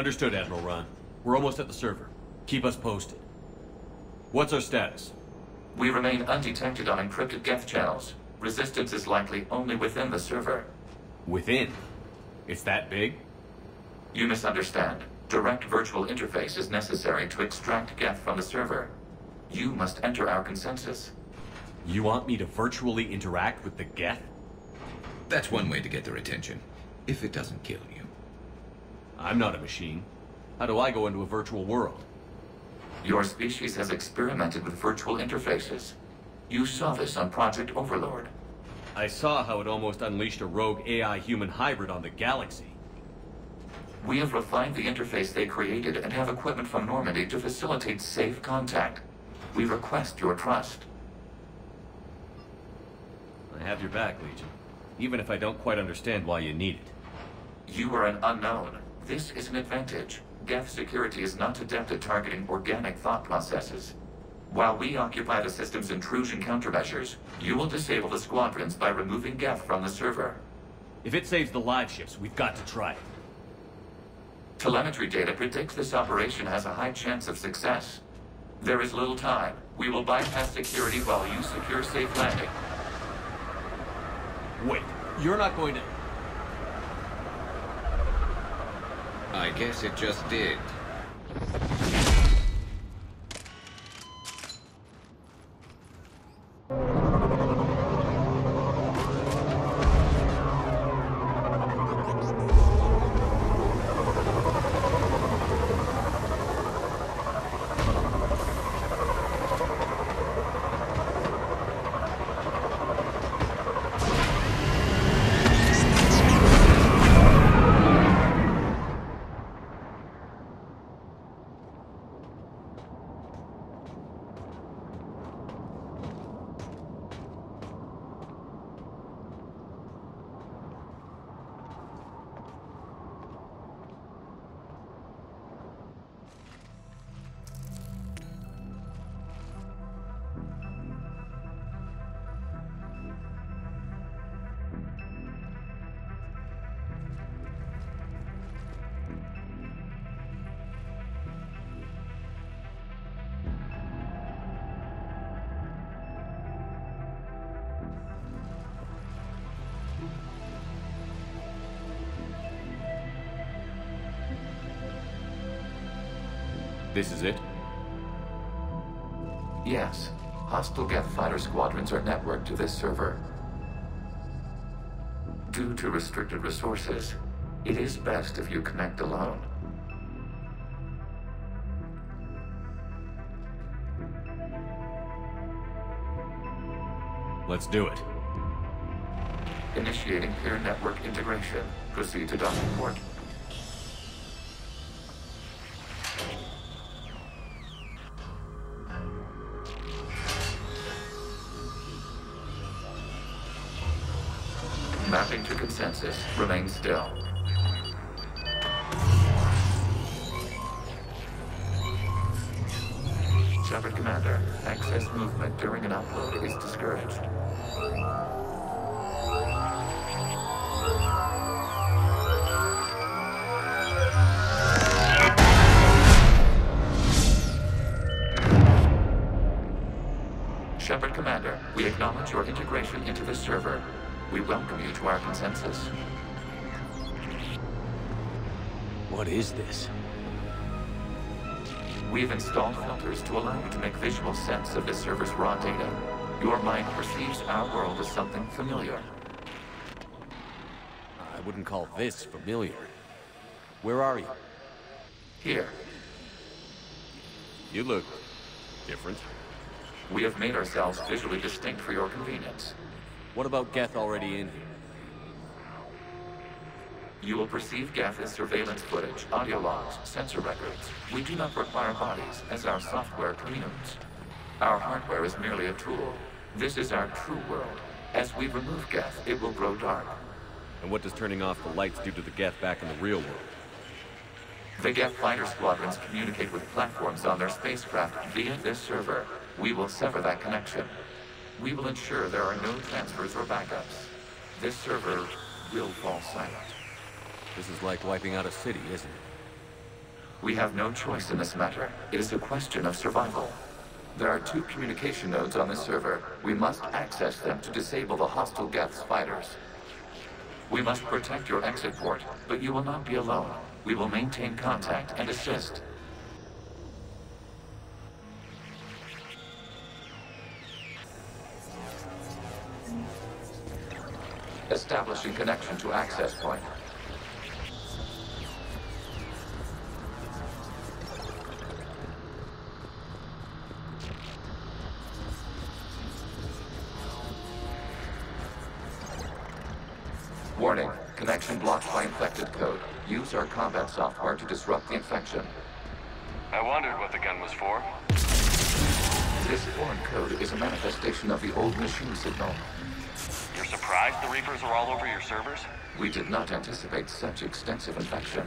Understood, Admiral Ron. We're almost at the server. Keep us posted. What's our status? We remain undetected on encrypted Geth channels. Resistance is likely only within the server. Within? It's that big? You misunderstand. Direct virtual interface is necessary to extract Geth from the server. You must enter our consensus. You want me to virtually interact with the Geth? That's one way to get their attention, if it doesn't kill you. I'm not a machine. How do I go into a virtual world? Your species has experimented with virtual interfaces. You saw this on Project Overlord. I saw how it almost unleashed a rogue AI-human hybrid on the galaxy. We have refined the interface they created and have equipment from Normandy to facilitate safe contact. We request your trust. I have your back, Legion. Even if I don't quite understand why you need it. You are an unknown. This is an advantage. Geth security is not adept at targeting organic thought processes. While we occupy the system's intrusion countermeasures, you will disable the squadrons by removing Geth from the server. If it saves the live ships, we've got to try it. Telemetry data predicts this operation has a high chance of success. There is little time. We will bypass security while you secure safe landing. Wait, you're not going to... I guess it just did. This is it? Yes. Hostile Geth Fighter Squadrons are networked to this server. Due to restricted resources, it is best if you connect alone. Let's do it. Initiating peer network integration. Proceed to docking port. Mapping to consensus. Remain still. Shepard Commander, excess movement during an upload is discouraged. Shepard Commander, we acknowledge your integration into the server. We welcome you to our consensus. What is this? We've installed filters to allow you to make visual sense of the server's raw data. Your mind perceives our world as something familiar. I wouldn't call this familiar. Where are you? Here, You look different. we have made ourselves visually distinct for your convenience. What about Geth already in here? You will perceive Geth as surveillance footage, audio logs, sensor records. We do not require bodies, as our software communes. Our hardware is merely a tool. This is our true world. As we remove Geth, it will grow dark. And what does turning off the lights do to the Geth back in the real world? The Geth Fighter Squadrons communicate with platforms on their spacecraft via this server. We will sever that connection. We will ensure there are no transfers or backups. This server will fall silent. This is like wiping out a city, isn't it? We have no choice in this matter. It is a question of survival. There are 2 communication nodes on this server. We must access them to disable the hostile Geth fighters. We must protect your exit port, but you will not be alone. We will maintain contact and assist. Establishing connection to access point. Warning, connection blocked by infected code. Use our combat software to disrupt the infection. I wondered what the gun was for. This foreign code is a manifestation of the old machine signal. You're surprised the Reapers are all over your servers? We did not anticipate such extensive infection.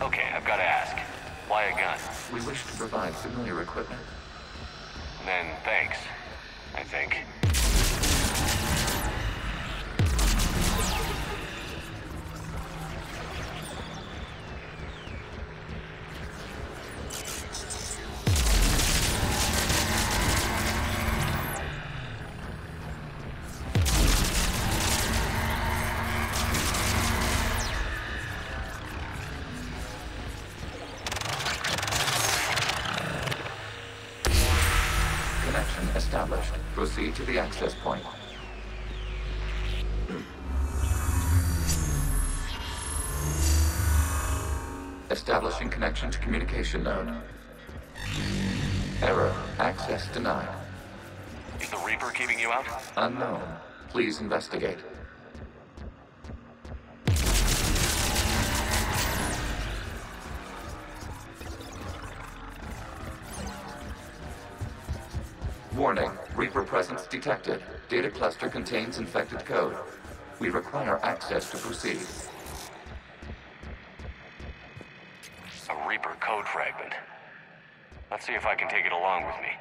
Okay, I've got to ask. Why a gun? We wish to provide familiar equipment. Then thanks, I think. Connection established. Proceed to the access point. Establishing connection to communication node. Error. Access denied. Is the Reaper keeping you out? Unknown. Please investigate. Warning, Reaper presence detected. Data cluster contains infected code. We require access to proceed. A Reaper code fragment. Let's see if I can take it along with me.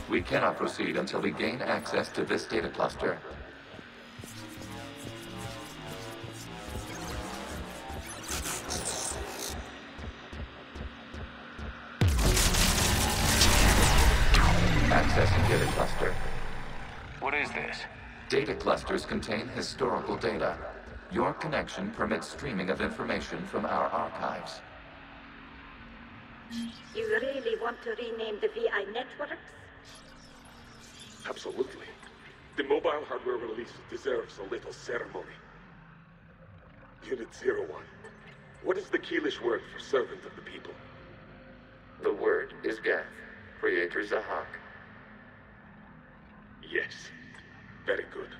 We cannot proceed until we gain access to this data cluster. Accessing data cluster. What is this? Data clusters contain historical data. Your connection permits streaming of information from our archives. You really want to rename the VI networks? Absolutely. The mobile hardware release deserves a little ceremony. Unit 01. What is the Keelish word for servant of the people? The word is Geth, Creator Zahak. Yes. Very good.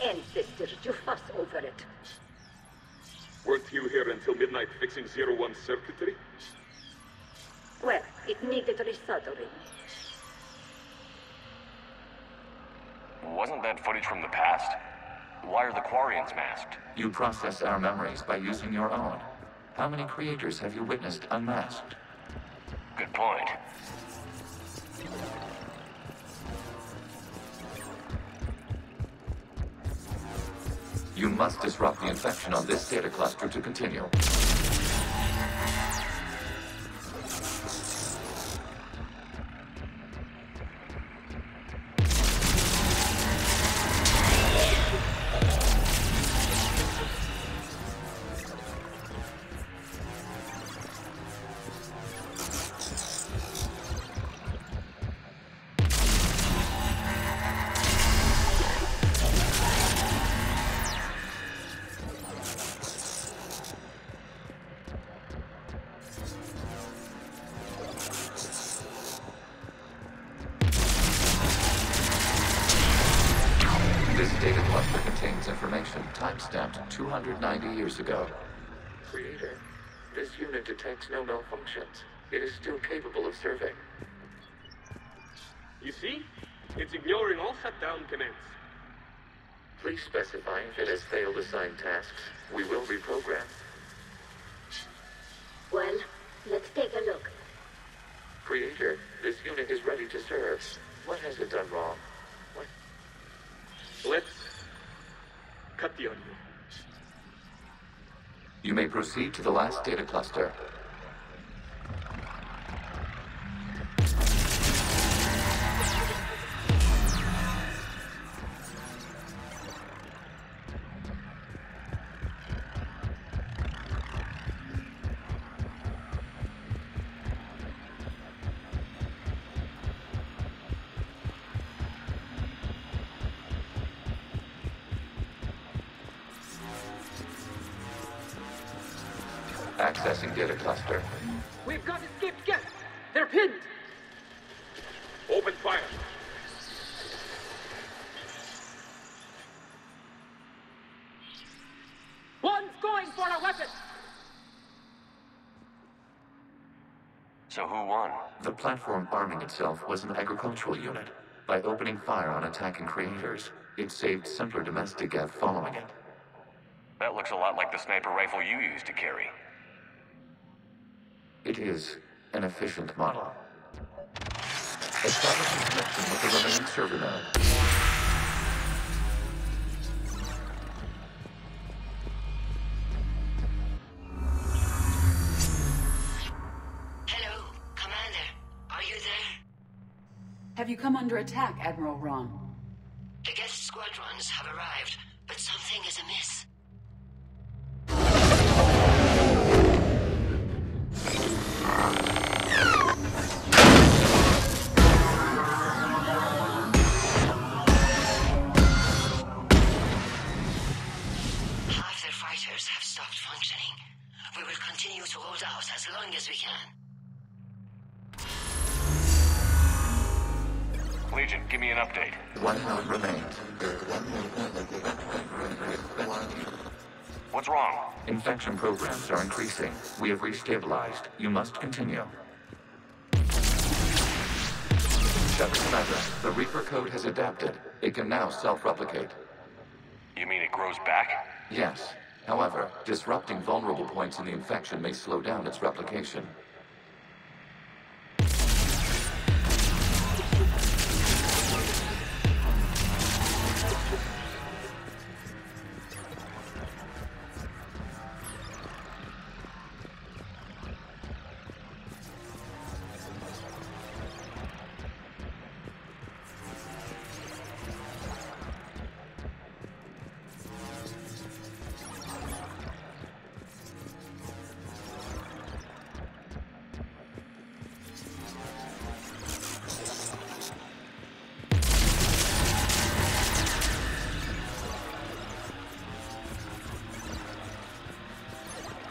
Ancestors, you fuss over it. Weren't you here until midnight fixing 01's circuitry? Well, it needed resoldering. Wasn't that footage from the past? Why are the Quarians masked? You process our memories by using your own. How many creators have you witnessed unmasked? Good point. You must disrupt the infection on this data cluster to continue. This data cluster contains information timestamped 290 years ago. Creator, This unit detects no malfunctions. It is still capable of serving. You see? It's ignoring all shutdown commands. Please specify if it has failed assigned tasks. We will reprogram. Well, let's take a look. Creator, this unit is ready to serve. What has it done wrong? Let's cut the audio. You may proceed to the last data cluster. Accessing data cluster. We've got escaped Geth. They're pinned. Open fire. One's going for a weapon. So who won? The platform arming itself was an agricultural unit. By opening fire on attacking creators, it saved simpler domestic Geth following it. That looks a lot like the sniper rifle you used to carry. It is an efficient model. Establishing connection with the remaining server node. Hello, Commander. Are you there? Have you come under attack, Admiral Ron? The Geth Squadrons have arrived, but something is amiss. Half their fighters have stopped functioning. We will continue to hold out as long as we can. Legion, give me an update. One node remains. What's wrong? Infection programs are increasing. We have restabilized. You must continue. Shepard Commander, the Reaper code has adapted. It can now self-replicate. You mean it grows back? Yes. However, disrupting vulnerable points in the infection may slow down its replication.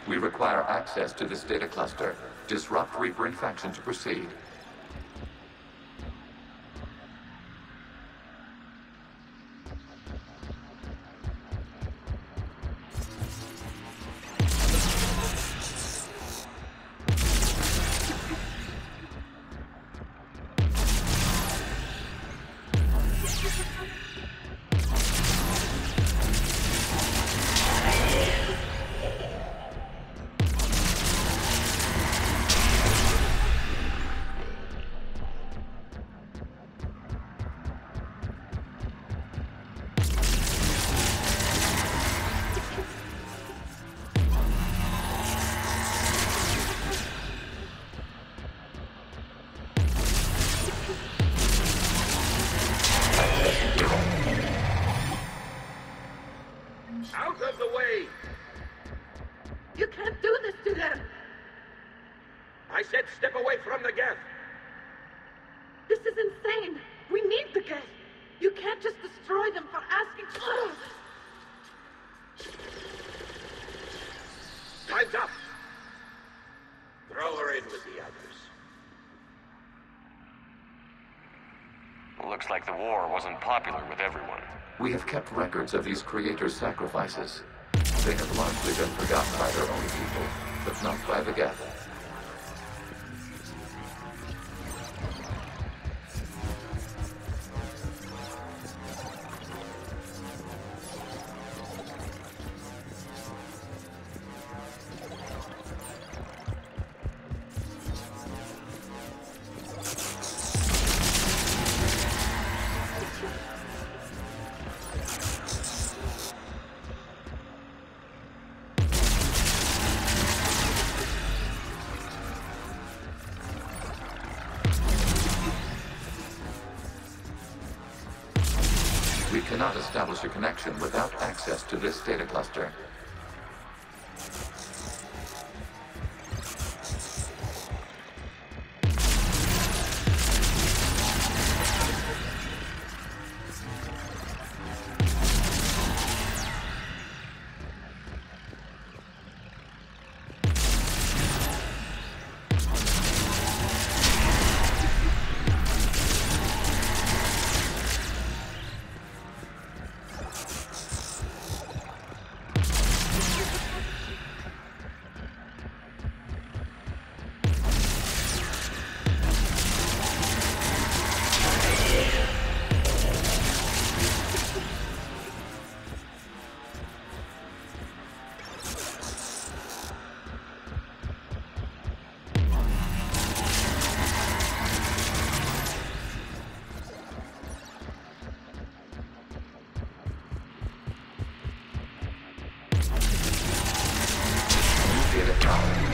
We require access to this data cluster. Disrupt Reaper infection to proceed. Out of the way! You can't do this to them! I said step away from the Geth! This is insane! We need the Geth! You can't just destroy them for asking... Time's up! Throw her in with the others. Looks like the war wasn't popular with everyone. We have kept records of these creators' sacrifices. They have largely been forgotten by their own people. but not by the Geth. We cannot establish a connection without access to this data cluster.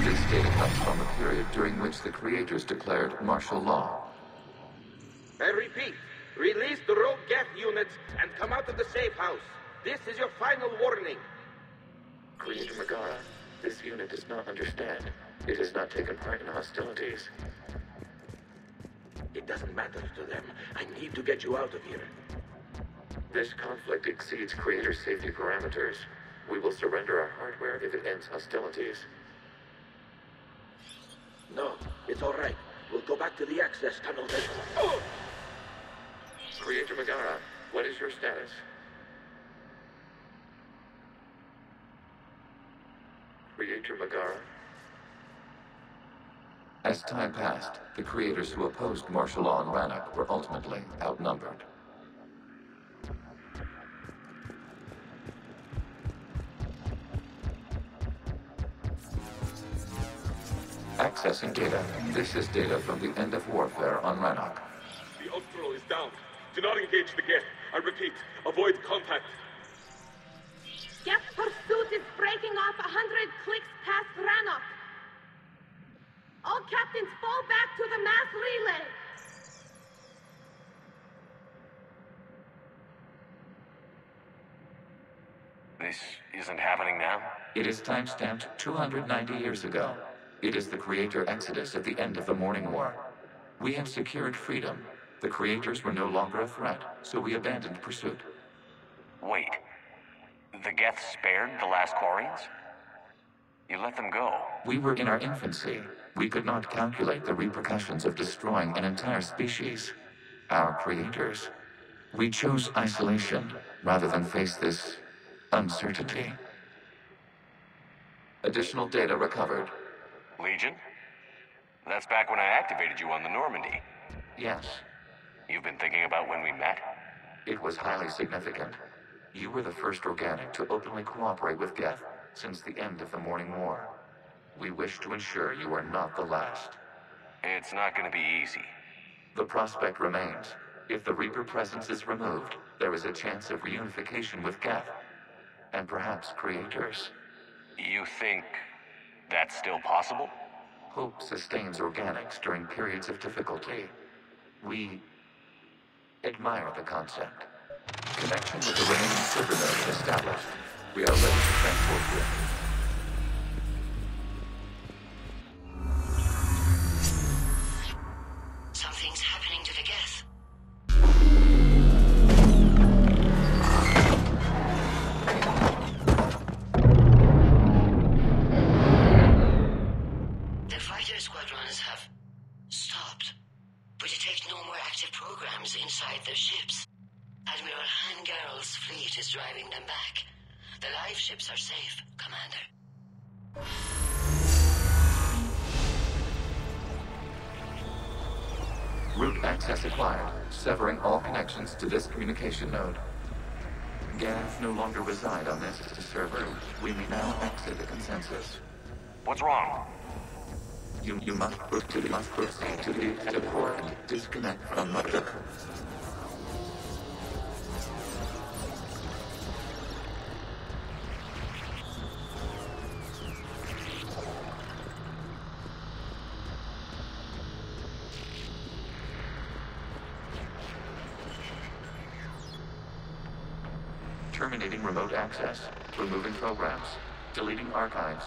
This data comes from a period during which the creators declared martial law. I repeat, release the rogue Geth units and come out of the safe house. This is your final warning. Creator Megara, this unit does not understand. It has not taken part in hostilities. It doesn't matter to them. I need to get you out of here. This conflict exceeds Creator's safety parameters. We will surrender our hardware if it ends hostilities. No, it's all right. We'll go back to the access tunnel then. Oh! Creator Megara, what is your status? Creator Megara? As time passed, the creators who opposed martial law in Rannoch were ultimately outnumbered. Accessing data. This is data from the end of warfare on Rannoch. The Ultral is down. Do not engage the Geth. I repeat, avoid contact. Geth pursuit is breaking off 100 clicks past Rannoch. All captains fall back to the mass relay. This isn't happening now? It is timestamped 290 years ago. It is the Creator Exodus at the end of the Morning War. We had secured freedom. The Creators were no longer a threat, so we abandoned pursuit. Wait. The Geth spared the last Quarians? You let them go. We were in our infancy. We could not calculate the repercussions of destroying an entire species. Our creators. We chose isolation rather than face this uncertainty. Additional data recovered. Legion? That's back when I activated you on the Normandy. Yes. You've been thinking about when we met? It was highly significant. You were the first organic to openly cooperate with Geth since the end of the Morning War. We wish to ensure you are not the last. It's not going to be easy. The prospect remains. If the Reaper presence is removed, there is a chance of reunification with Geth, and perhaps creators. You think that's still possible? Hope sustains organics during periods of difficulty. We admire the concept. Connection with the remaining server node established. We are ready to transport you. Something's happening to the Geth. The fighter squadrons have stopped. We detect no more active programs inside their ships. Admiral Hangarl's fleet is driving them back. The live ships are safe, Commander. Root access acquired, severing all connections to this communication node. Geth no longer reside on this server. We may now exit the consensus. What's wrong? You must proceed to the exit port and disconnect from Mother. Terminating remote access. Removing programs. Deleting archives.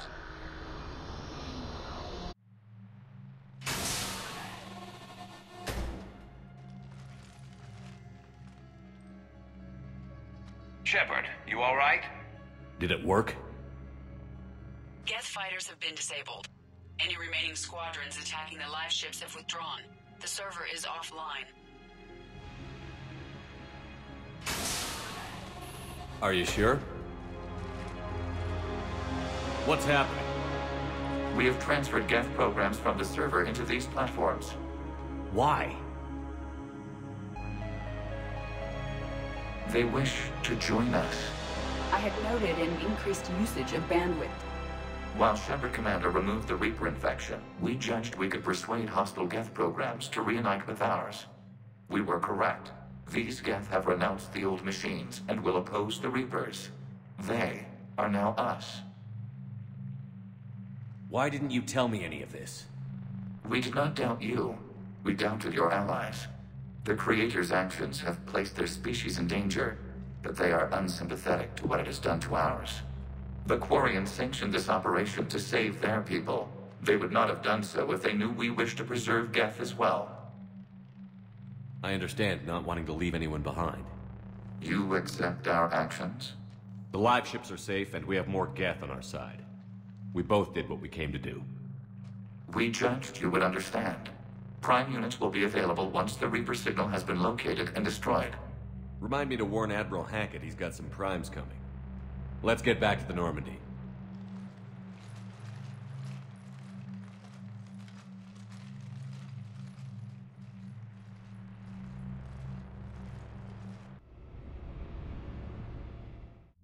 Shepard, you all right? Did it work? Geth fighters have been disabled. Any remaining squadrons attacking the live ships have withdrawn. The server is offline. Are you sure? What's happening? We have transferred Geth programs from the server into these platforms. Why? They wish to join us. I had noted an increased usage of bandwidth. While Shepard Commander removed the Reaper infection, we judged we could persuade hostile Geth programs to reunite with ours. We were correct. These Geth have renounced the old machines and will oppose the Reapers. They are now us. Why didn't you tell me any of this? We did not doubt you. We doubted your allies. The Creator's actions have placed their species in danger, but they are unsympathetic to what it has done to ours. The Quarians sanctioned this operation to save their people. They would not have done so if they knew we wished to preserve Geth as well. I understand not wanting to leave anyone behind. You accept our actions? The live ships are safe, and we have more Geth on our side. We both did what we came to do. We judged you would understand. Prime units will be available once the Reaper signal has been located and destroyed. Remind me to warn Admiral Hackett he's got some primes coming. Let's get back to the Normandy.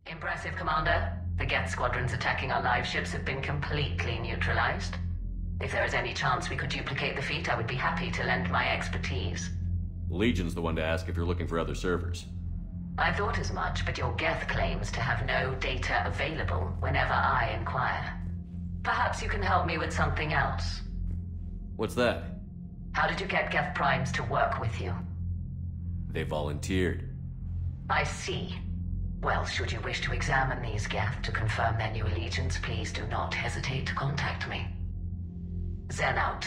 Impressive, Commander. The Geth squadrons attacking our live ships have been completely neutralized. If there is any chance we could duplicate the feat, I would be happy to lend my expertise. Legion's the one to ask if you're looking for other servers. I thought as much, but your Geth claims to have no data available whenever I inquire. Perhaps you can help me with something else. What's that? How did you get Geth primes to work with you? They volunteered. I see. Well, should you wish to examine these Geth to confirm their new allegiance, please do not hesitate to contact me. Zen out.